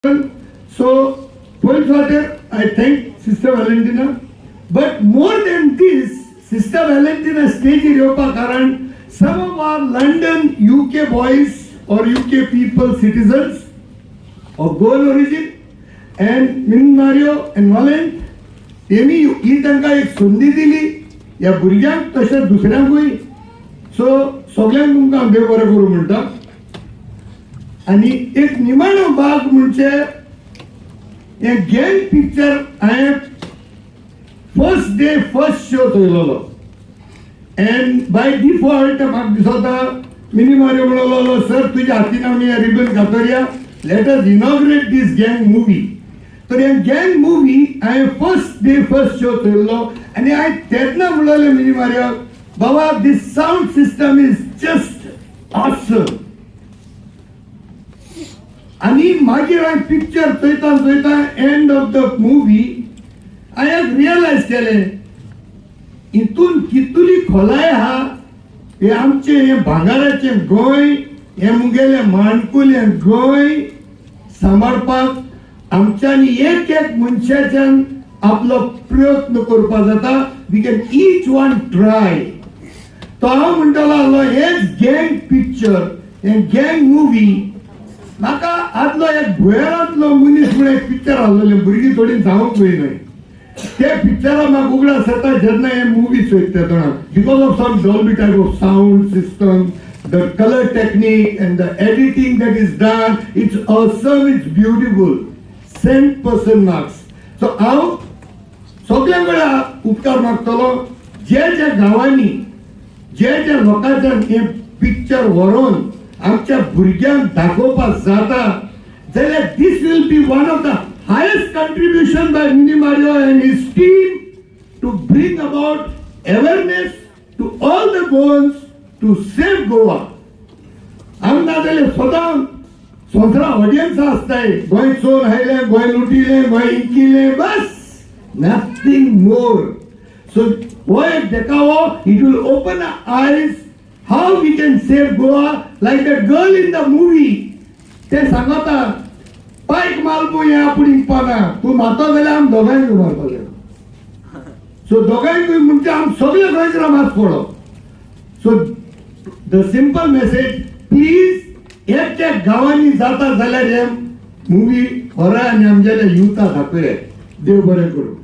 So, point water, I thank Sister Valentina. But more than this, Sister Valentina stage Europa Karan, some of our London UK boys or UK people, citizens of Goan origin, and Mario and Valent, तेमी ही तांकां एक संदी दिली ह्या भुरग्यांक तशें दुसऱ्यांकूय. सो सगळ्यांक तुमकां देव बरें करूं म्हणटा. आनी एक निमाणो भाग म्हणजे हे गँग पिक्चर हांवें फर्स्ट डे फर्स्ट शो चोयलोलो. एंड बाय डिफॉल्ट म्हाका दिसता मिनी मारियो म्हणलोलो, सर तुज्या हातीन आमी रिबन घातोरया, लेट अस इनॉग्रेट दीस गँग मुवी. तर हे गँग मुवी हांवें फर्स्ट डे फर्स्ट शो चोयल्लो आनी हांवें तेन्ना म्हणलेलें मिनी मारियो, बाबा this sound system is just awesome. आनी मागीर हांवें पिक्चर चोयता चोयता एंड ऑफ द मुवी हांवें रियलायज केलें हितून कितली खोलाय आहा. हे आमचे हे भांगाराचें गोंय, हे मुगेलें माणकुलें गोंय सांबाळपाक आमच्यांनी एक एक मनशाच्यान आपलो प्रयत्न करपा जाता. We can each one try. तो हांव म्हणटलो आसलो हेच गँग पिक्चर, हे गँग मुवी. म्हाका आदलो एक गोंयांतलो मनीस म्हणून एक पिक्चर आहलोलें, भुरगीं थोडी जावंक पळयनाय. ते पिक्चरा म्हाका उगडास येता जेन्ना हे मुवी चोयता तेन्ना, because of some Dolby type of sound system, the colour technique and the editing that is done, it's awesome, it's beautiful. 100% marks. So हांव सगळ्यांकडे उपकार मागतलो, जे जे गांवांनी जे जे लोकांच्यान हे पिक्चर व्हरोन आमच्या भुरग्यांक दाखोवपाक जाता जाल्यार this will be one of the highest contribution by Mini Mario and his team to bring about awareness to all the Goans to save Goa. हांव ना जाल्यार सदां सोंसरा ऑडियन्स आसताय, गोंय चोर हायले, गोंय लुटिले, गोंय इंकिले, बस नथिंग मोर. सो हो एक देखावो, it will open eyes how we can save Goa like the girl in the movie. ते सांगता पायक मारपू हे आपूण इंकपाना, तूं मारता जाल्यार आमी दोगांयक मारपाक. सो दोगांयक म्हणजे आमी सगळे गोंयकारां मात पडो. So the simple message, please एक एक गांवांनी जाता जाल्यार हे मुवी व्हरा आनी आमच्या युथा दाखया. देव बरें करूं.